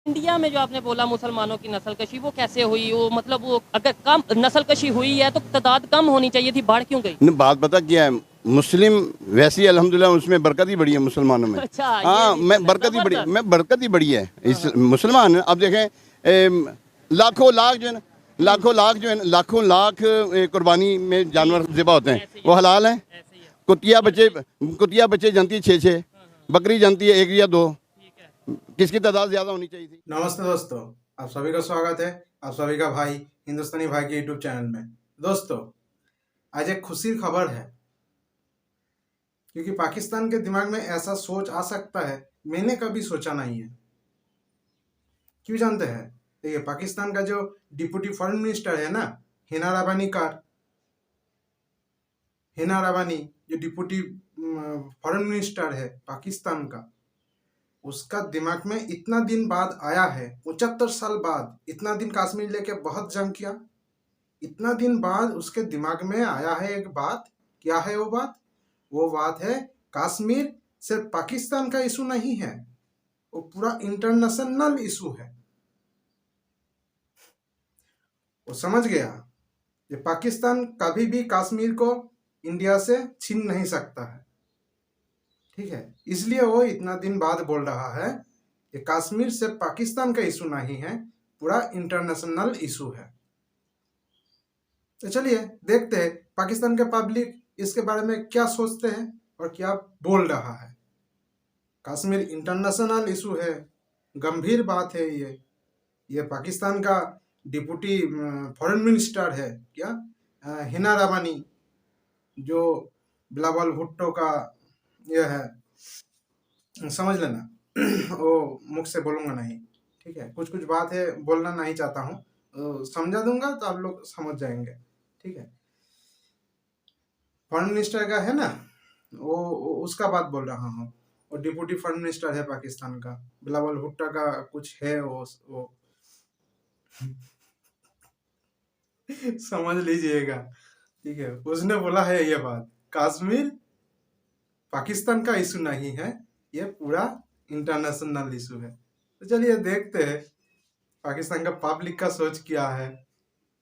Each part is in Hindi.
इंडिया में जो आपने बोला मुसलमानों की नस्लकशी वो कैसे हुई? वो मतलब वो अगर कम नस्लकशी हुई है तो तादाद कम होनी चाहिए थी, बढ़ क्यों गई? बात पता क्या है, मुस्लिम वैसे ही अल्हम्दुलिल्लाह उसमें बरकत ही बड़ी है मुसलमानों में। अच्छा, ये हाँ, मैं रीज़न है, बरकत ही बड़ी, ज़बरदस्त। मैं बरकत ही बड़ी है इस मुसलमान। अब देखें, लाखों लाख जो है ना, लाखों लाख जो है ना, लाखों लाख कुर्बानी में जानवर ज़िबा होते हैं, ऐसे ही वो है, हलाल हैं। ऐसे ही है। कुतिया बच्चे जनती है 6-6, बकरी जनती है 1 या 2। ठीक है। किसकी तादाद ज़्यादा होनी चाहिए थी? नमस्ते दोस्तों, आप सभी का स्वागत है आप सभी का भाई हिंदुस्तानी भाई के यूट्यूब चैनल में। दोस्तों, आज एक खुशी खबर है क्योंकि पाकिस्तान के दिमाग में ऐसा सोच आ सकता है, मैंने कभी सोचा नहीं है। क्यों जानते हैं? देखिए, पाकिस्तान का जो डिप्टी फॉरेन मिनिस्टर है ना, हिना राबानी जो डिप्टी फॉरेन मिनिस्टर है पाकिस्तान का, उसका दिमाग में इतना दिन बाद आया है, 75 साल बाद। इतना दिन कश्मीर लेके बहुत जंग किया, इतना दिन बाद उसके दिमाग में आया है एक बात। क्या है वो बात? वो बात है, कश्मीर सिर्फ पाकिस्तान का इशू नहीं है, वो पूरा इंटरनेशनल इशू है। वो समझ गया कि पाकिस्तान कभी भी कश्मीर को इंडिया से छीन नहीं सकता है। ठीक है, इसलिए वो इतना दिन बाद बोल रहा है कि कश्मीर सिर्फ पाकिस्तान का इशू नहीं है, पूरा इंटरनेशनल इशू है। तो चलिए देखते हैं पाकिस्तान के पब्लिक इसके बारे में क्या सोचते हैं और क्या बोल रहा है। कश्मीर इंटरनेशनल इशू है, गंभीर बात है ये पाकिस्तान का डिप्टी फॉरेन मिनिस्टर है क्या, हिना राबानी, जो बिलावल भुट्टो का ये है, समझ लेना। वो मुख से बोलूँगा नहीं, ठीक है? कुछ कुछ बात है बोलना नहीं चाहता हूँ, समझा दूंगा तो आप लोग समझ जाएंगे, ठीक है? फॉरेन मिनिस्टर का है ना, वो उसका बात बोल रहा हूँ। और डिप्टी फॉरेन मिनिस्टर है पाकिस्तान का, बिलावल भुट्टो का कुछ है वो समझ लीजिएगा, ठीक है? उसने बोला है ये बात, कश्मीर पाकिस्तान का इशू नहीं है, ये पूरा इंटरनेशनल इशू है। तो चलिए देखते हैं पाकिस्तान का पब्लिक का सोच क्या है,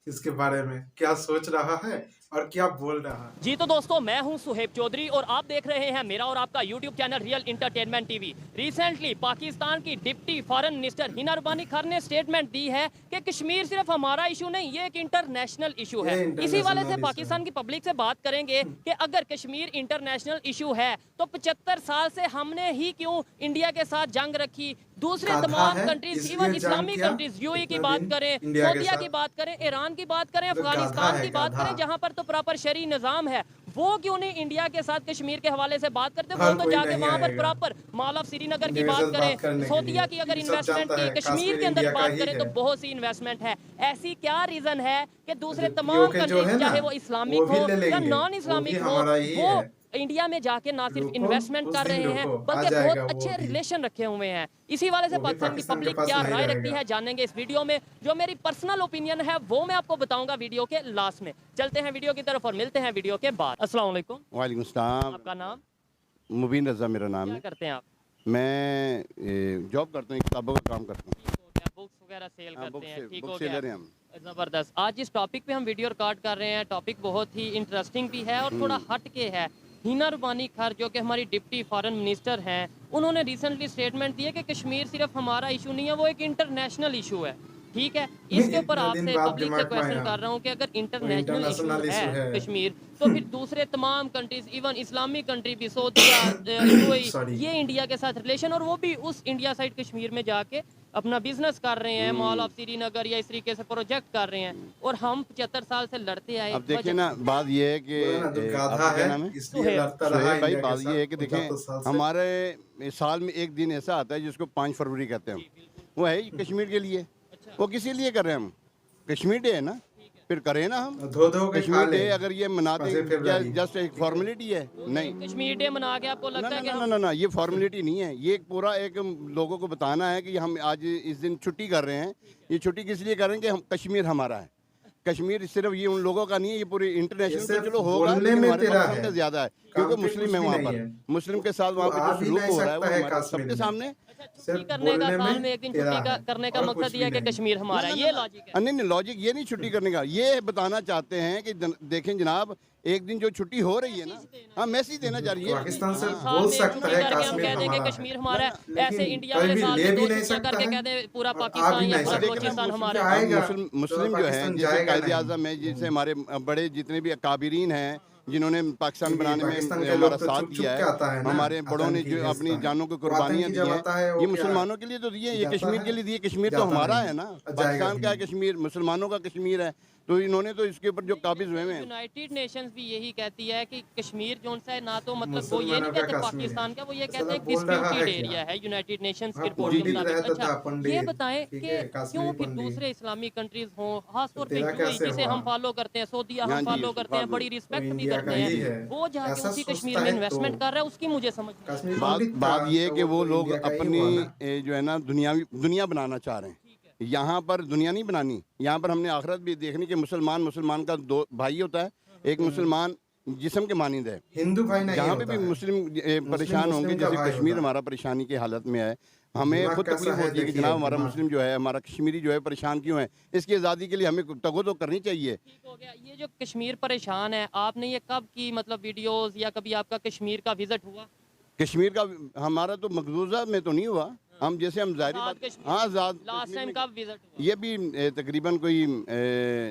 इसके बारे में क्या सोच रहा है और क्या बोल रहा है। जी तो दोस्तों, मैं हूं सुहेब चौधरी और आप देख रहे हैं मेरा और आपका YouTube channel real entertainment TV. Recently Pakistan की deputy foreign minister Hina Rabbani Khan ने स्टेटमेंट दी है कि कश्मीर सिर्फ हमारा इशू नहीं, ये एक इंटरनेशनल इशू है। इसी वाले से पाकिस्तान की पब्लिक से बात करेंगे कि अगर कश्मीर इंटरनेशनल इशू है तो 75 साल से हमने ही क्यों इंडिया के साथ जंग रखी। दूसरे तमाम countries, even Islamic countries, UAE की बात करें, सऊदीया की बात करें, ईरान की बात करें, अफगानिस्तान की बात करें, जहां पर तो प्रॉपर शरी निजाम है, वो क्यों नहीं इंडिया के साथ कश्मीर के हवाले से बात करते? वो तो जाके वहां पर प्रॉपर मॉल ऑफ श्रीनगर की बात करें, सऊदीया की अगर इन्वेस्टमेंट की, कश्मीर के अंदर बात करें तो बहुत सी इन्वेस्टमेंट है। ऐसी क्या रीजन है कि दूसरे तमाम कंट्रीज, चाहे वो इस्लामिक हो या नॉन इस्लामिक हो, वो इंडिया में जाके ना सिर्फ इन्वेस्टमेंट कर रहे हैं बल्कि बहुत अच्छे रिलेशन रखे हुए हैं। इसी वाले से पाकिस्तान की पब्लिक क्या राय रखती है जानेंगे इस वीडियो में। जो मेरी पर्सनल ओपिनियन है वो मैं आपको बताऊंगा वीडियो के लास्ट में। चलते हैं वीडियो की तरफ और मिलते हैं वीडियो के बाद। अस्सलाम वालेकुम। वालेकुम सलाम। आपका नाम? मुबीन रज़ा मेरा नाम क्या है। करते हैं आप? मैं जॉब करता हूँ, किताबों का काम करता हूँ। बुक्स वगैरह सेल हाँ, करते हैं, ठीक बुक हो सेलर गया। हैं हम। ज़बरदस्त। आज जिस टॉपिक पे हम वीडियो रिकॉर्ड कर रहे हैं, टॉपिक बहुत ही इंटरेस्टिंग भी है और थोड़ा हट के है। हिना राबानी खान जो कि हमारी डिप्टी फॉरेन मिनिस्टर हैं, उन्होंने रिसेंटली स्टेटमेंट दी है कि कश्मीर सिर्फ हमारा इशू नहीं है, वो एक इंटरनेशनल इशू है। ठीक है, इसके ऊपर आपसे पब्लिक से क्वेश्चन कर रहा हूँ कि अगर इंटरनेशनल इशू है कश्मीर, तो फिर दूसरे तमाम कंट्रीज, इवन इस्लामिक कंट्री भी, सऊदीया, यूएई, ये इंडिया के साथ रिलेशन, और वो भी उस इंडिया साइड कश्मीर में जाके अपना बिजनेस कर रहे हैं, मॉल ऑफ श्रीनगर या इस तरीके से प्रोजेक्ट कर रहे हैं, और हम 75 साल से लड़ते आए। अब देखिए ना, बात ये है कि आपका क्या नाम है? सुहेब भाई। बात ये है कि देखें, हमारे साल में एक दिन ऐसा आता है जिसको 5 फरवरी कहते हैं हम, वो है कश्मीर के लिए। वो किसी लिए कर रहे हैं हम? कश्मीर डे है ना, फिर करें ना हम कश्मीर डे। अगर ये मनाते क्या जस्ट एक फॉर्मेलिटी है? नहीं, कश्मीर डे मना के आपको लगता है कि ना ना ना, ये फॉर्मेलिटी नहीं है। ये एक पूरा एक लोगों को बताना है कि हम आज इस दिन छुट्टी कर रहे हैं। ये छुट्टी किस लिए कर रहे हैं कि हम कश्मीर हमारा है। कश्मीर सिर्फ ये उन लोगों का नहीं है, ये पूरे इंटरनेशनल ये तो चलो होगा, बोलने लेकिन में हमारे तेरा पास है, ज्यादा है काम क्योंकि पे मुस्लिम कुछ है भी वहाँ नहीं पर, है। मुस्लिम के साथ वहाँ तो पे आ जो भी सलूक नहीं हो रहा है वो सकता है हमारे कश्मीर सबके में। सामने। छुट्टी सिर्फ करने का, बोलने साल में एक दिन तेरा छुट्टी है, करने का और मकसद कुछ ये है भी कि नहीं। कश्मीर हमारा है, ये लॉजिक है। नहीं नहीं, लॉजिक ये नहीं छुट्टी करने का, ये बताना चाहते हैं कि देखें जनाब, एक दिन जो छुट्टी हो रही है ना, हाँ मैसेज देना चाह रही है। पाकिस्तान से साल बोल में एक सकता छुट्टी है करके हम कश्मीर कह दें कि हमारा कश्मीर है, हमारा है, ऐसे लेकिन इंडिया वाले कभी साल ले में भी 2 नहीं छुट्टियां सकता करके है कह दे पूरा और आ भी पाकिस्तान या नहीं पूरा सकता। बलोचिस्तान हमारा मुस्लिम है। आएगा मुस्लिम तो जो है, पाकिस्तान जैसे जाएगा कायदे नहीं। आज़म है, जैसे हमारे बड़े जितने भी अकाबिरीन हैं जिन्होंने पाकिस्तान क्योंकि बनाने पाकिस्तान में के हमारा लोग तो साथ चुप दिया चुप के है, आता है ना, हमारे बड़ों ने आतंकी जो अपनी भेजता है। जानों की वो कुर्बानियां आतंकी दी जब हैं, आता है वो ये क्या मुसलमानों के लिए तो दिए, ये जाता कश्मीर है? के लिए दिए, कश्मीर तो जाता हमारा नहीं। है ना, जाएगा पाकिस्तान भी का है नहीं। कश्मीर, मुसलमानों का कश्मीर है, तो इन्होंने तो इसके ऊपर जो काबिज हुए हैं। यूनाइटेड नेशंस भी यही कहती है कि कश्मीर जो सा है ना, तो मतलब वो ये मुसलमानों नहीं का कहते कश्मीर पाकिस्तान है। का, वो ये तो कहते साला हैं बोल रहा डिस्प्यूटेड है क्या? एरिया है यूनाइटेड नेशंस हाँ, की रिपोर्ट के पंडित मुताबिक। रहता अच्छा था, पंडित, ये बताएं ठीक कि है, क्यों कश्मीरी फिर पंडित। दूसरे इस्लामिक कंट्रीज हों, खासतौर पे तेरा यूएई कैसे जिसे हुआ? हम फॉलो करते हैं, सऊदीया हाँ हम जी, फॉलो करते हैं, फादर। बड़ी रिस्पेक्ट भी इंडिया का करते ही हैं, है। वो जाके ऐसा उसी सोचता कश्मीर में है इन्वेस्टमेंट तो कर रहा है, उसकी मुझे समझ नहीं कश्मीर बात पंडित बात था, ये है तो कि वो तो लोग इंडिया का ही अपनी हुआ ना। जो है ना दुनिया बनाना चाह रहे हैं। यहाँ पर दुनिया नहीं बनानी, यहाँ पर हमने आखिरत भी देखनी कि मुसलमान का दो भाई होता है, एक मुसलमान जिस्म के मानिंद है, हिंदू भाई नहीं जहाँ पे होता भी है। मुस्लिम परेशान मुस्लिम होंगे, का जैसे भाई कश्मीर होता है। हमारा परेशानी की हालत में है, हमें दिमाग खुद कैसा तकलीफ है होती है कि देखिए, जनाब हमारा दिमाग। मुस्लिम जो है, हमारा कश्मीरी जो है परेशान क्यों है, इसकी आज़ादी के लिए हमें तगो तो करनी चाहिए। ठीक हो गया। ये जो कश्मीर परेशान है, आपने ये कब की मतलब वीडियोस, या कभी आपका कश्मीर का विजिट हुआ? कश्मीर का हमारा तो मकबूजा में तो नहीं हुआ, हम जैसे हम जाहिर आज़ाद बात, कश्मीर। हाँ आज़ाद लास्ट कश्मीर टाइम में- कब विजिट हुआ? ये भी तकरीबन कोई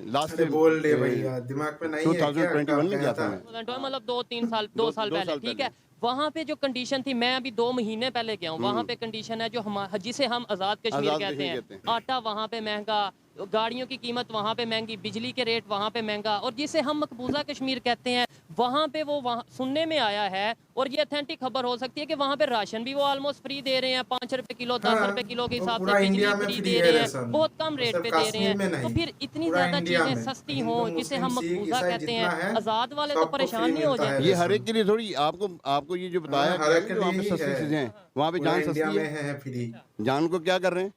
लास्ट अरे बोल दे भैया, दिमाग में नहीं है क्या? 2021 में कब गया था था? मैं। मतलब 2-3 साल, 2 साल दो पहले, साल ठीक पहले। है। वहाँ पे जो कंडीशन थी, मैं अभी 2 महीने पहले गया हूँ, वहाँ पे कंडीशन है जो हम जिसे हम आज़ाद कश्मीर आज़ाद कहते कश्मीर हैं, कहते हैं। आटा वहाँ पे महंगा, गाड़ियों की कीमत वहाँ पे महंगी, बिजली के रेट वहाँ पे महंगा, और जिसे हम मकबूजा कश्मीर कहते हैं, वहाँ पे वो वहाँ सुनने में आया है, और ये अथेंटिक खबर हो सकती है कि वहाँ पे राशन भी वो ऑलमोस्ट फ्री दे रहे हैं, 5 रुपए किलो, 10 हाँ, रुपए किलो के वो हिसाब पूरा से बिजली इंडिया में फ्री फ्री दे है रहे हैं, राशन। बहुत कम रेट सिर्फ पे दे रहे कश्मीर में हैं। तो नहीं, फिर इतनी पूरा ज्यादा इंडिया चीजें में। सस्ती हिंदू, हों जिसे हम मुस्लिम, सिख, मकबूजा ईसाई कहते जितना हैं, है, आज़ाद वाले तो सबको परेशान फ्री नहीं हो मिलता है जाए। ये राशन। हर एक के लिए थोड़ी, आपको ये जो बताया हाँ, गया हर है एक ना, के जो वहाँ पे लिए ही सस्ती है। चीजें हैं, वहाँ पे पूरा जान इंडिया सस्ती में है, है फ्री। जान को क्या कर रहे हैं,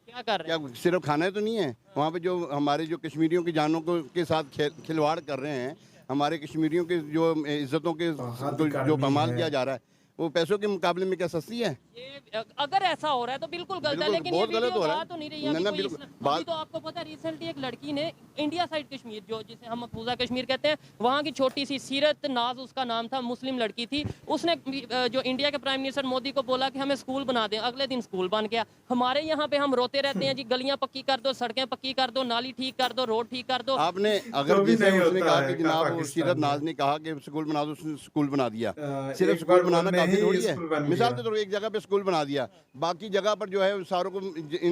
क्या कर रहे हैं? क्या सिर्फ खाना तो नहीं है, वहाँ पे जो हमारे जो कश्मीरियों की जानों को के साथ खिलवाड़ कर रहे हैं, हमारे कश्मीरियों के जो इज्जतों के बहुत जो गर्मी बमाल है। किया जा रहा है, वो पैसों के मुकाबले में क्या सस्ती है? ये अगर ऐसा हो रहा है तो बिल्कुल गलत है, बिल्कुल, लेकिन ये बहुत गलत वीडियो हो रहा है। बात तो नहीं रही है। ना, अभी ना, कोई बिल्कुल, अभी बात- तो आपको पता है, रिसेंटली एक लड़की ने इंडिया साइड कश्मीर, जो जिसे हम मकबूजा कश्मीर कहते हैं, वहाँ की छोटी सी सीरत नाज उसका नाम था, मुस्लिम लड़की थी, उसने जो इंडिया के प्राइम मिनिस्टर मोदी को बोला कि हमें स्कूल बना दें, अगले दिन स्कूल बन गया। हमारे यहाँ पे हम रोते रहते हैं जी, गलियाँ पक्की कर दो, सड़कें पक्की कर दो, नाली ठीक कर दो, रोड ठीक कर दो। आपने अगर भी जैसे नहीं उसने होता कहा है कि जनाब वो पाकिस्तान सीरत में। नाज ने कहा कि स्कूल बना दो, उसने स्कूल बना दिया, सिर्फ एक स्कूल बार बनाना बोलने काफी ही थोड़ी है, स्कूल बन मिसाल गया। के तौर पे एक जगह पे स्कूल बना दिया, बाकी जगह पर जो है सारों को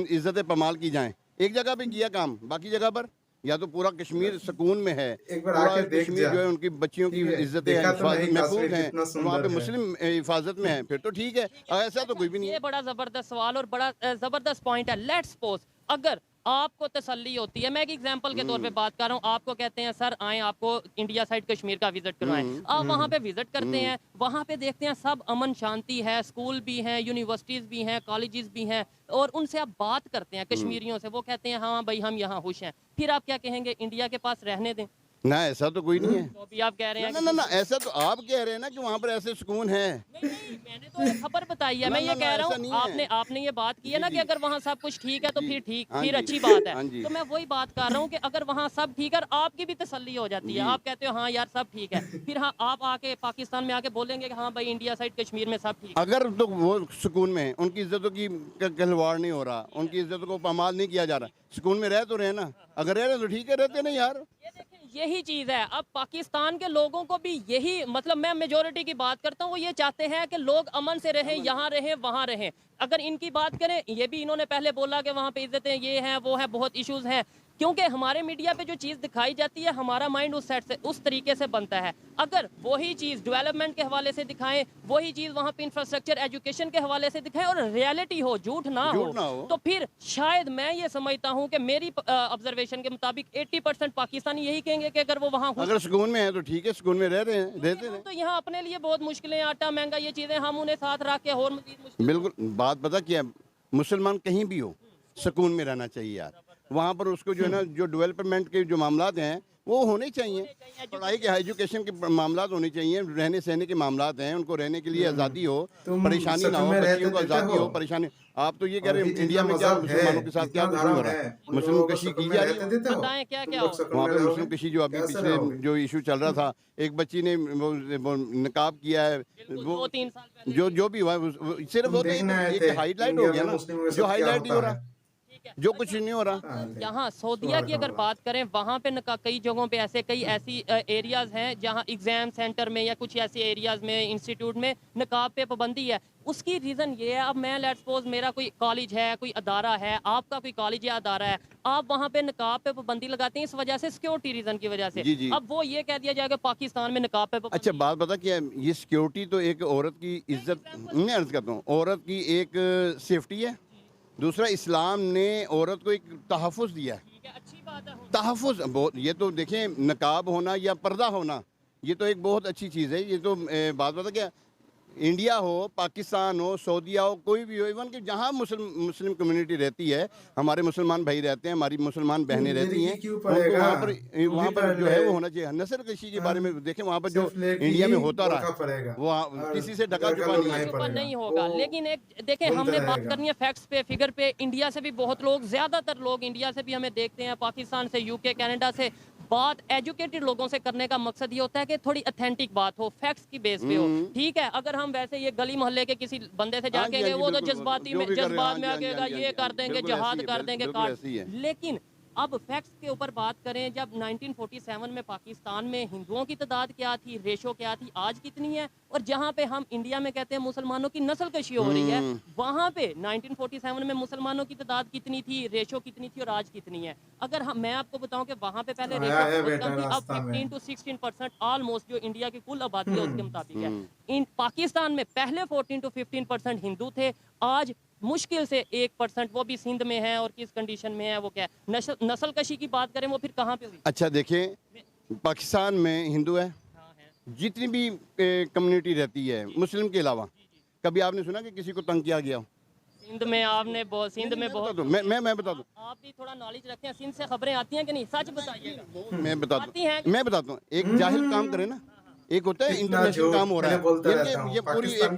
इज्जत पमाल की जाए, एक जगह पे किया काम, बाकी जगह पर या तो पूरा कश्मीर सुकून में है, एक बार पूरा आके देख कश्मीर जा। जो है उनकी बच्चियों की ठीक है, इज्जतें देखा हैं, तो नहीं महफूज कश्मीर हैं, कितना वहाँ पे सुंदर है। मुस्लिम हिफाजत में है, फिर तो ठीक है, ऐसा तो कोई भी नहीं ये है। बड़ा जबरदस्त सवाल और बड़ा जबरदस्त पॉइंट है। लेट्स सपोज अगर आपको तसल्ली होती है, मैं एक एग्जांपल के तौर पे बात कर रहा हूँ, आपको कहते हैं सर आए आपको इंडिया साइड कश्मीर का विजिट करवाएं, आप वहाँ पे विजिट करते हैं, वहाँ पे देखते हैं सब अमन शांति है, स्कूल भी हैं, यूनिवर्सिटीज भी हैं, कॉलेजेस भी हैं, और उनसे आप बात करते हैं कश्मीरियों से, वो कहते हैं हाँ भाई हम यहाँ खुश हैं, फिर आप क्या कहेंगे? इंडिया के पास रहने दें। ना ऐसा तो कोई नहीं है, तो अभी आप कह रहे हैं ना ना ना, ऐसा तो आप कह रहे हैं ना कि वहाँ पर ऐसे सुकून है। नहीं, मैंने तो एक खबर बताई है, ना, मैं ये ना, कह ना, रहा ऐसा हूँ, नहीं है। आपने ये बात की है ना जी, कि जी। अगर वहाँ सब कुछ ठीक है तो जी, फिर ठीक, हाँ फिर जी, अच्छी बात हाँ है। जी। तो मैं वही बात कर रहा हूँ कि अगर वहाँ सब ठीक है, और आपकी भी तसल्ली हो जाती है, जी। आप कहते हो हाँ यार सब ठीक है, फिर हाँ आप आके पाकिस्तान में आके बोलेंगे कि हाँ भाई इंडिया साइड कश्मीर में सब ठीक है। अगर तो वो सुकून में है, उनकी इज्जतों की खिलवाड़ नहीं हो रहा, उनकी इज्जतों को पामाल नहीं किया जा रहा, सुकून में रह तो रहे ना, अगर रह रहे तो ठीक है, रहते नहीं यार। ये देखें, यही चीज है। अब पाकिस्तान के लोगों को भी यही, मतलब मैं मेजोरिटी की बात करता हूँ, वो ये चाहते हैं कि लोग अमन से रहें, यहाँ रहें, वहाँ रहें। अगर इनकी बात करें, ये भी इन्होंने पहले बोला कि वहाँ पे इज्जतें ये हैं वो है, बहुत इश्यूज हैं, क्योंकि हमारे मीडिया पे जो चीज़ दिखाई जाती है, हमारा माइंड उस सेट से, उस तरीके से बनता है। अगर वही चीज़ डेवलपमेंट के हवाले से दिखाएं, वही चीज़ वहाँ पे इंफ्रास्ट्रक्चर एजुकेशन के हवाले से दिखाएं, और रियलिटी हो, झूठ ना हो, तो फिर शायद मैं ये समझता हूँ कि मेरी ऑब्जर्वेशन के मुताबिक 80% पाकिस्तानी यही कहेंगे कि अगर वो वहाँ अगर सुकून में है तो ठीक है, सुकून में रह रहे हैं, रहते हम हैं। तो यहाँ अपने लिए बहुत मुश्किलें, आटा महंगा, ये चीज़ें हम उन्हें साथ रख के और मजीद मुश्किल। बिल्कुल, बात पता क्या है, मुसलमान कहीं भी हो सुकून में रहना चाहिए यार, वहाँ पर उसको जो है ना जो डेवलपमेंट के जो मामलात हैं वो होने चाहिए, पढ़ाई के एजुकेशन के मामलात होने चाहिए, रहने सहने के मामलात हैं, उनको रहने के लिए आज़ादी हो, परेशानी ना हो, बच्चियों को आज़ादी हो, परेशानी। आप तो ये कह रहे हैं इंडिया में क्या मुसलमानों के साथ क्या कुछ नहीं हो रहा है, मुस्लिम कशी की जा रही है, बताएं क्या क्या वहाँ पे मुस्लिम कशी जो अभी पिछले जो इशू चल रहा था, एक बच्ची ने वो निकाब किया है, वो 2-3 साल पहले जो भी हुआ सिर्फ वो तो एक हाईलाइट हो गया ना, जो हाईलाइट नहीं हो रहा, जो कुछ नहीं हो रहा। यहाँ सऊदीया की अगर बात करें, वहाँ पे कई जगहों पे कई ऐसी एरियाज हैं जहाँ एग्जाम सेंटर में या कुछ ऐसे एरियाज में, इंस्टीट्यूट में नकाब पे पाबंदी है। उसकी रीज़न ये है, अब मैं लेट्स सपोज मेरा कोई कॉलेज है, कोई अदारा है, आपका कोई कॉलेज या अदारा है, आप वहाँ पे नकाब पे पाबंदी लगाते हैं इस वजह से, सिक्योरिटी रीज़न की वजह से। जी। अब वो ये कह दिया जाएगा पाकिस्तान में नकाब पे पाबंदी। अच्छा बात बता क्या ये सिक्योरिटी तो एक औरत की इज्जत, मैं अर्ज करता हूँ, औरत की एक सेफ्टी है, दूसरा इस्लाम ने औरत को एक तहफ़्फ़ुज़ दिया है, अच्छी बात है, तहफ़्फ़ुज़ बहुत, ये तो देखें नकाब होना या पर्दा होना ये तो एक बहुत अच्छी चीज़ है। ये तो बात बता क्या इंडिया हो, पाकिस्तान हो, सऊदीया हो, कोई भी हो, इवन कि जहाँ मुस्लिम कम्युनिटी रहती है, हमारे मुसलमान भाई रहते हैं, हमारी मुसलमान बहनें रहती हैं, उनको वहाँ पर जो है वो होना चाहिए। नस्ल कशी के बारे में देखें, वहाँ पर जो इंडिया में होता रहा वो किसी से ढका छुपा नहीं होगा। लेकिन एक देखें, हमने बात करनी है फैक्ट्स पे, फिगर पे। इंडिया से भी बहुत लोग, ज़्यादातर लोग इंडिया से भी हमें देखते हैं, पाकिस्तान से, यूके, कनाडा से। बात एजुकेटेड लोगों से करने का मकसद ये होता है कि थोड़ी ऑथेंटिक बात हो, फैक्ट्स की बेस पे हो। ठीक है, अगर हम वैसे ये गली मोहल्ले के किसी बंदे से जाके वो तो जज्बात में आकेगा, ये कर देंगे, जहाद कर देंगे, काट। लेकिन अब फैक्ट्स के ऊपर बात करें, जब 1947 में पाकिस्तान में हिंदुओं की तादाद क्या थी, रेशो क्या थी, आज कितनी है, और जहाँ पे हम इंडिया में कहते हैं मुसलमानों की नस्ल कशी हो रही है, वहाँ पे 1947 में मुसलमानों की तादाद कितनी थी, रेशो कितनी थी और आज कितनी है। अगर मैं आपको बताऊं कि वहाँ पे पहले रेशो बहुत कम थी, अब 15 to 16% ऑलमोस्ट जो इंडिया की कुल आबादी है उसके मुताबिक है। इन पाकिस्तान में पहले 14 to 15% हिंदू थे, आज मुश्किल से 1%, वो भी सिंध में है, और किस कंडीशन में है वो क्या है। नस्ल कशी की बात करें, वो फिर कहाँ पे हुई? अच्छा देखें, पाकिस्तान में हिंदू है, जितनी भी कम्युनिटी रहती है मुस्लिम के अलावा, कभी आपने सुना कि किसी को तंग किया गया हो? सिंध में आपने सिंध में बहुत, मैं बता दूं, आप भी थोड़ा नॉलेज रखते हैं, सिंध से खबरें आती हैं कि नहीं, सच बताइएगा। मैं बताता हूँ, एक जाहिल काम करे ना, एक होता है इंटरनेशनल काम हो रहा है, ये पूरी एक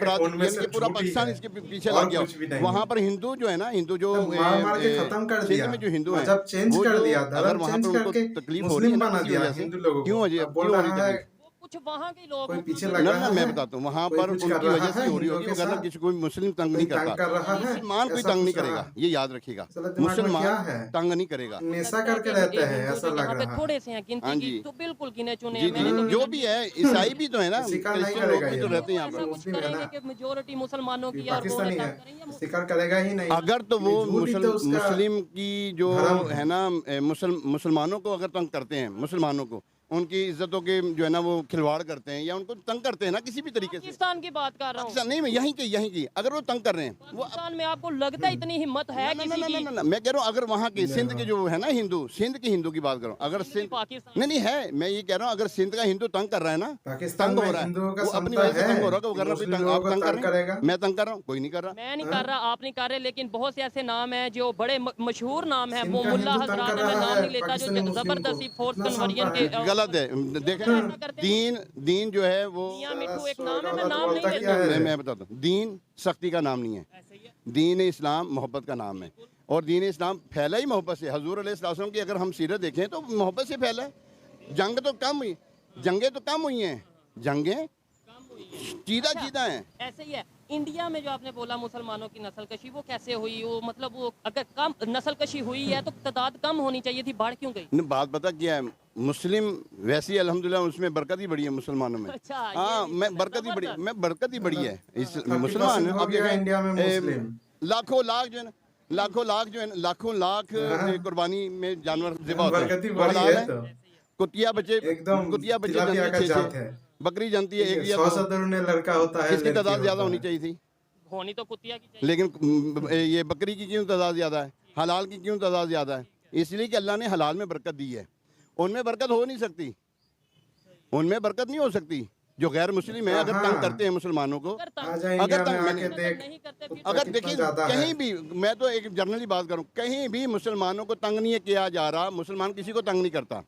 पूरा पाकिस्तान इसके पीछे लग गया। वहाँ पर हिंदू जो है ना, हिंदू जो सिंध में जो हिंदू है, वो जो अगर वहाँ पर उनको तकलीफ हो रही है ना किसी वजह से, क्यों हो रही है कुछ वहाँ के लोग ना, मैं बताता हूँ, वहाँ पर उनकी वजह से हो रही होगी, वरना किसी कोई मुस्लिम तंग नहीं करता, मुसलमान कोई तंग नहीं करेगा, ये याद रखिएगा, मुसलमान तंग नहीं करेगा, नशा करके रहते हैं, ऐसा लग रहा है। थोड़े से हैं गिनती तो बिल्कुल गिने चुने हैं, तो जो भी है, ईसाई भी तो है ना, क्रिश्चियन लोग भी तो रहते हैं यहाँ पर, कुछ करेंगे कि मेजॉरिटी मुसलमानों की और शिकार करेगा ही नहीं। अगर तो वो मुस्लिम की जो है ना, मुसलमानों को अगर तंग करते हैं, मुसलमानों को उनकी इज्जतों के जो है ना वो खिलवाड़ करते हैं या उनको तंग करते हैं ना किसी भी तरीके से, पाकिस्तान की बात कर रहा हूँ, नहीं मैं यहीं की अगर वो तंग कर रहे हैं, वो पाकिस्तान में आपको लगता है इतनी हिम्मत है किसी की? ना, मैं कह रहा हूँ अगर वहाँ के सिंध के जो है ना हिंदू, सिंध के हिंदू की बात करूँ, अगर सिंध नहीं है, मैं ये कह रहा हूँ अगर सिंध का हिंदू तंग कर रहा है ना, तंग हो रहा है, वो अपनी वजह से तंग हो रहा है, वो कर रहा, आप तंग कर रहे हैं, मैं तंग कर रहा हूँ, कोई नहीं कर रहा, मैं नहीं कर रहा, आप नहीं कर रहे, लेकिन बहुत से ऐसे नाम है जो बड़े मशहूर नाम है, वो मुल्ला हजरात, मैं नाम नहीं लेता, जो जबरदस्ती फोर्स कन्वर्जन के गलत है। दीन जो है वो एक नाम है, मैं नाम नहीं लेता, मैं बताता हूँ, दीन सख्ती का नाम नहीं है, दीन इस्लाम मोहब्बत का नाम है, और दीन इस्लाम फैला ही मोहब्बत से। हजूर अलैहिस्सलाम की अगर हम सीरत देखें तो मोहब्बत से फैला है। जंग तो कम हुई, जंगें तो कम हुई हैं, जंगें चीदा हैं। ऐसे ही है इंडिया में जो आपने बोला मुसलमानों की नस्ल कशी, वो कैसे हुई? वो मतलब वो अगर कम नस्ल कशी हुई है तो तादाद कम होनी चाहिए थी, बढ़ क्यों गई? बात पता क्या है, मुस्लिम वैसे अल्हम्दुलिल्लाह उसमें बरकत ही बड़ी है मुसलमानों में। अच्छा, हाँ, मैं बरकत ही बड़ी है इस मुसलमान। अब इंडिया में लाखों लाख जो है ना, लाखों लाख कुर्बानी में जानवर ज़िबा होते हैं, कुतिया बच्चे जनती है, बकरी जनती है, एक लड़का होता है, किसकी तादाद ज्यादा होनी चाहिए थी? होनी तो कुतिया की चाहिए, लेकिन ये बकरी की क्यों तादाद ज्यादा है, हलाल की क्यों तादाद ज्यादा है? इसलिए कि अल्लाह ने हलाल में बरकत दी है, उनमें बरकत हो नहीं सकती, उनमें बरकत नहीं हो सकती। जो गैर मुस्लिम है, अगर तंग करते हैं मुसलमानों को, अगर देखिए कहीं भी, मैं तो एक जनरली बात करूं, कहीं भी मुसलमानों को तंग नहीं किया जा रहा, मुसलमान किसी को तंग नहीं करता।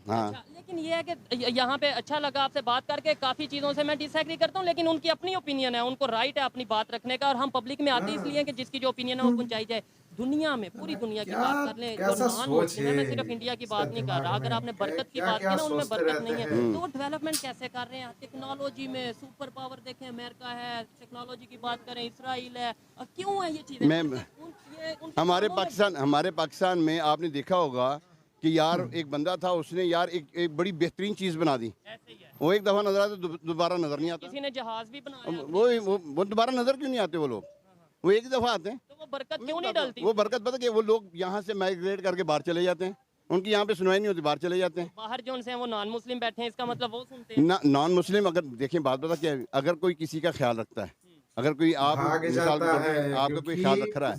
हाँ। अच्छा, लेकिन ये है कि यहाँ पे अच्छा लगा आपसे बात करके, काफ़ी चीज़ों से मैं डिसएग्री करता हूँ, लेकिन उनकी अपनी ओपिनियन है, उनको राइट है अपनी बात रखने का, और हम पब्लिक में आते इसलिए कि जिसकी जो ओपिनियन है वो पहुंचाई जाए। दुनिया में, पूरी दुनिया की बात कर लें, जो नॉन मुस्लिम है, मैं सिर्फ इंडिया की बात नहीं कर रहा, अगर आपने बरकत की बात की ना, उनमें बरकत नहीं है, तो वो डेवलपमेंट कैसे कर रहे हैं? टेक्नोलॉजी में सुपर पावर देखें, अमेरिका है, टेक्नोलॉजी की बात करें, इसराइल है, और क्यों है ये चीज़ें? हमारे पाकिस्तान में आपने देखा होगा कि यार एक बंदा था, उसने यार एक बड़ी बेहतरीन चीज़ बना दी, वो एक दफ़ा नजर आता दोबारा नजर नहीं आता। किसी ने जहाज भी बनाया, वो दोबारा नजर क्यों नहीं आते? वो लोग वो एक दफ़ा आते हैं, तो वो बरकत क्यों नहीं डलती? वो बरकत पता कि वो लोग यहाँ से माइग्रेट करके बाहर चले जाते हैं, उनकी यहाँ पे सुनवाई नहीं होती, बाहर चले जाते हैं। बाहर जो उनसे वो नॉन मुस्लिम बैठे हैं, इसका मतलब वो सुनते हैं? नॉन मुस्लिम, अगर देखिए बात पता क्या है, अगर कोई किसी का ख्याल रखता है, अगर कोई आप मिसाल के तौर पे आपका कोई ख्याल रख रहा है,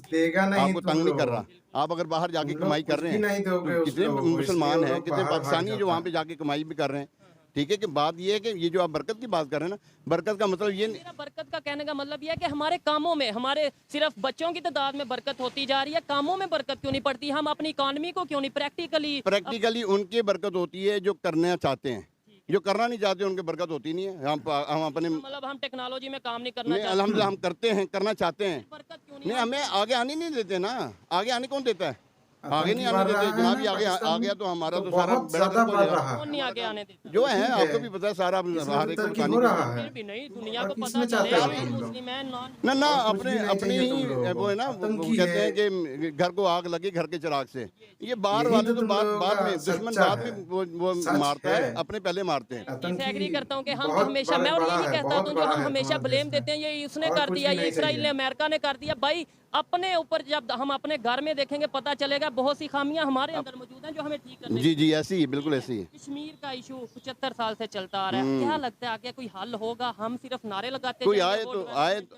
आपको तंग नहीं कर रहा, आप अगर बाहर जाके कमाई कर रहे हैं, तो कितने मुसलमान हैं, कितने पाकिस्तानी जो वहाँ पे जाके कमाई भी कर रहे हैं, ठीक है। कि बात ये है कि ये जो आप बरकत की बात कर रहे हैं ना, बरकत का मतलब ये, मेरा बरकत का कहने का मतलब ये है कि हमारे कामों में, हमारे सिर्फ बच्चों की तादाद में बरकत होती जा रही है, कामों में बरकत क्यों नहीं पड़ती? हम अपनी इकॉनमी को क्यों नहीं प्रैक्टिकली उनकी बरकत होती है जो करना चाहते हैं, जो करना नहीं चाहते उनकी बरकत होती नहीं है। हम अपने मतलब हम टेक्नोलॉजी में काम नहीं करना चाहते, अल्हम्दुलिल्लाह हम करते हैं, करना चाहते हैं, बरकत क्यों नहीं हमें आगे आने नहीं देते ना, आगे आने कौन देता है? आगे नहीं आने देते जनाब, आगे आ गया तो हमारा तो सारा बेड़ा गर्क हो जाएगा। कौन नहीं आगे आने देता? जो है आपको भी पता है सारा, हर एक को फिर भी नहीं, दुनिया को पता चले मुस्लिम है नॉन ना अपने ही वो है ना, वो कहते हैं कि घर को आग लगी घर के चिराग से। ये बाहर वाले तो बाद में दुश्मन बाद में वो मारता है, अपने पहले मारते हैं। इससे एग्री करता हूँ कि हम हमेशा, मैं और ये नहीं कहता हूँ जो हम हमेशा ब्लेम देते हैं, ये उसने कर दिया, ये इसराइल ने, अमेरिका ने कर दिया। भाई अपने ऊपर जब हम अपने घर में देखेंगे पता चलेगा बहुत सी खामियां हमारे अंदर मौजूद हैं जो हमें ठीक करनी जी ऐसी ही, बिल्कुल ऐसी ही। कश्मीर का इशू 75 साल से चलता आ रहा है, क्या लगता है आगे कोई हल होगा? हम सिर्फ नारे लगाते कोई आए तो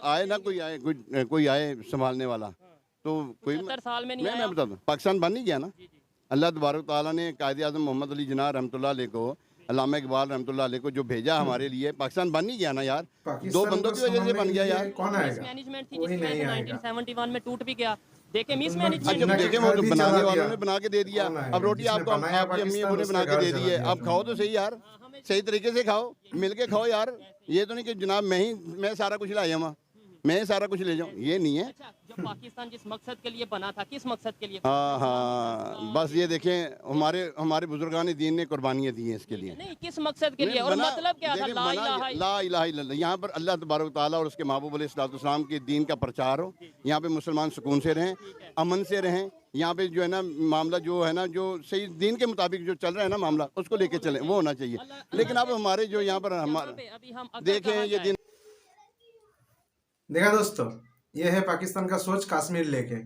आए ना, कोई आए संभालने वाला, तो कोई 75 साल में नहीं मैं बता दूं, पाकिस्तान बन नहीं गया ना। अल्लाह तबारक तआला ने कायद-ए-आज़म मोहम्मद अली जिन्ना रहमतुल्लाह अलैह को, अल्लामा इकबाल रहमतुल्लाह अलैह को जो भेजा हमारे लिए, पाकिस्तान बन नहीं गया ना यार, दो बंदों की वजह से बन गया यार। कौन आएगा? मैनेजमेंट थी जिसकी वजह से 1971 में टूट भी गया। देखे मिस मैनेजमेंट, जब देखे वो तो बनाने वालों ने बना के दे दिया। अब रोटी आपको आपकी अम्मी अबू ने बना के दे दी है, आप खाओ तो सही यार, सही तरीके से खाओ, मिल के खाओ यार। ये तो नहीं कि जनाब मैं सारा कुछ ला जाऊँ, मैं सारा कुछ ले जाऊँ, ये नहीं है। अच्छा, जो पाकिस्तान जिस मकसद के लिए बना था, किस मकसद के लिए? हाँ बस ये देखें, हमारे बुजुर्गान दीन ने कुर्बानियाँ दी हैं इसके लिए। नहीं, किस मकसद के लिए और मतलब क्या था? ला इलाहा इल्लल्लाह, यहाँ पर अल्लाह तबारक तआला और उसके महबूब अलैहिस्सलाम के दीन का प्रचार हो, यहाँ पे मुसलमान सुकून से रहें, अमन से रहें। यहाँ पे जो है ना मामला जो है ना, जो सही दीन के मुताबिक जो चल रहा है ना मामला, उसको लेके चलें, वो होना चाहिए। लेकिन अब हमारे जो यहाँ पर हमारे देखें ये दिन, देखा दोस्तों, ये है पाकिस्तान का सोच कश्मीर लेके।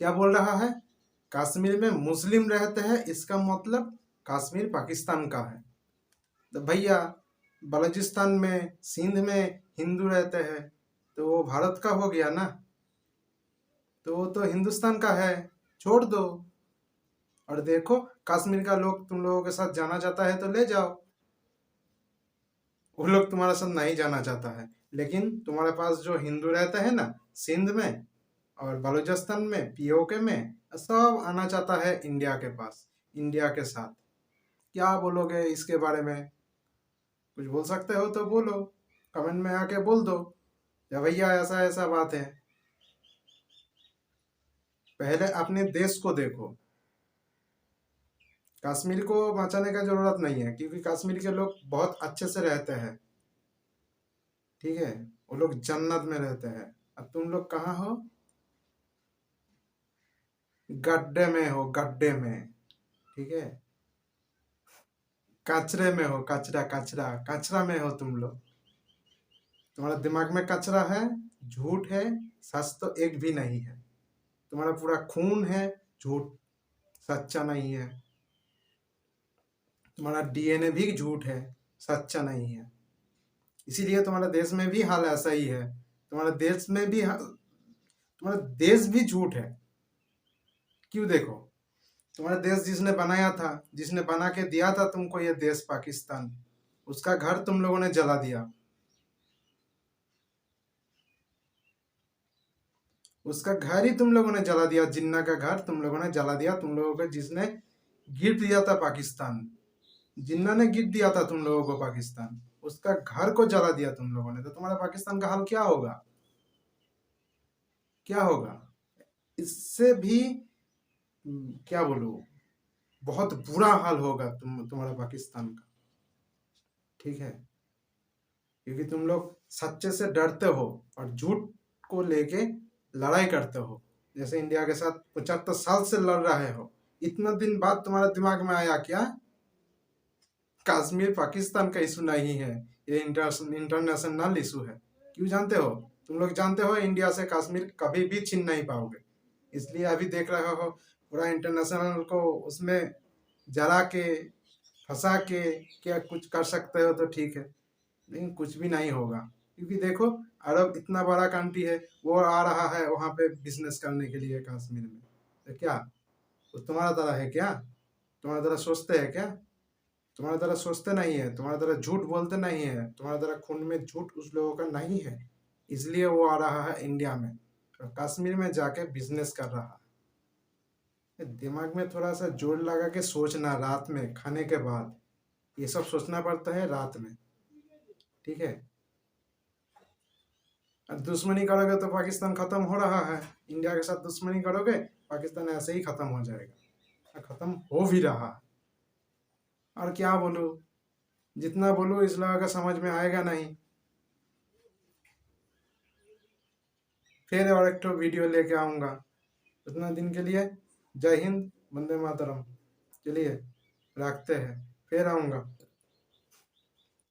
क्या बोल रहा है? कश्मीर में मुस्लिम रहते हैं, इसका मतलब कश्मीर पाकिस्तान का है। तो भैया बलूचिस्तान में, सिंध में हिंदू रहते हैं, तो वो भारत का हो गया ना, तो वो तो हिंदुस्तान का है, छोड़ दो। और देखो कश्मीर का लोग तुम लोगों के साथ जाना चाहता है तो ले जाओ, वो लोग तुम्हारे साथ नहीं जाना चाहता है। लेकिन तुम्हारे पास जो हिंदू रहते हैं ना सिंध में और बलूचिस्तान में, पीओके में, सब आना चाहता है इंडिया के पास, इंडिया के साथ। क्या बोलोगे इसके बारे में? कुछ बोल सकते हो तो बोलो, कमेंट में आके बोल दो या भैया ऐसा ऐसा बात है। पहले अपने देश को देखो, कश्मीर को बचाने का जरूरत नहीं है, क्योंकि कश्मीर के लोग बहुत अच्छे से रहते हैं, ठीक है, वो लोग जन्नत में रहते हैं। अब तुम लोग कहाँ हो? गड्ढे में हो, गड्ढे में, ठीक है, कचरे में हो, कचरा में हो तुम लोग। तुम्हारा दिमाग में कचरा है, झूठ है, सच तो एक भी नहीं है। तुम्हारा पूरा खून है, झूठ, सच्चा नहीं है। तुम्हारा डीएनए भी झूठ है, सच्चा नहीं है। इसीलिए तुम्हारा देश में भी हाल ऐसा ही है। तुम्हारा देश भी झूठ है। क्यों? देखो, तुम्हारा देश जिसने बनाया था, जिसने बना के दिया था तुमको ये देश पाकिस्तान, उसका घर तुम लोगों ने जला दिया, उसका घर ही तुम लोगों ने जला दिया, जिन्ना का घर तुम लोगों ने जला दिया। तुम लोगों को जिसने गिफ्ट दिया था पाकिस्तान, जिन्ना ने गिफ्ट दिया था तुम लोगों को पाकिस्तान, उसका घर को जला दिया तुम लोगों ने। तो तुम्हारा पाकिस्तान का हाल क्या होगा, क्या होगा? इससे भी क्या बोलूं, बहुत बुरा हाल होगा तुम्हारा पाकिस्तान का, ठीक है? क्योंकि तुम लोग सच्चे से डरते हो और झूठ को लेके लड़ाई करते हो। जैसे इंडिया के साथ 75 साल से लड़ रहे हो, इतना दिन बाद तुम्हारे दिमाग में आया क्या कश्मीर पाकिस्तान का इशू नहीं है, ये इंटरनेशनल इशू है? क्यों जानते हो? तुम लोग जानते हो इंडिया से कश्मीर कभी भी छीन नहीं पाओगे। इसलिए अभी देख रहे हो पूरा इंटरनेशनल को उसमें जला के फंसा के क्या कुछ कर सकते हो तो ठीक है, लेकिन कुछ भी नहीं होगा। क्योंकि देखो अरब इतना बड़ा कंट्री है, वो आ रहा है वहाँ पे बिजनेस करने के लिए कश्मीर में, तो क्या वो तुम्हारा तरह है क्या? तुम्हारा तरह सोचते हैं क्या? तुम्हारा तरह सोचते नहीं है, तुम्हारा तरह झूठ बोलते नहीं है, तुम्हारा तरह खून में झूठ उस लोगों का नहीं है। इसलिए वो आ रहा है इंडिया में और कश्मीर में जाके बिजनेस कर रहा है। दिमाग में थोड़ा सा जोर लगा के सोचना, रात में खाने के बाद ये सब सोचना पड़ता है रात में, ठीक है? दुश्मनी करोगे तो पाकिस्तान खत्म हो रहा है, इंडिया के साथ दुश्मनी करोगे पाकिस्तान ऐसे ही खत्म हो जाएगा, खत्म हो भी रहा है। और क्या बोलूं, जितना बोलूं इस लोगों का समझ में आएगा नहीं। फिर और एक तो वीडियो लेके आऊंगा। उतना दिन के लिए जय हिंद, वंदे मातरम। चलिए रखते हैं, फिर आऊंगा।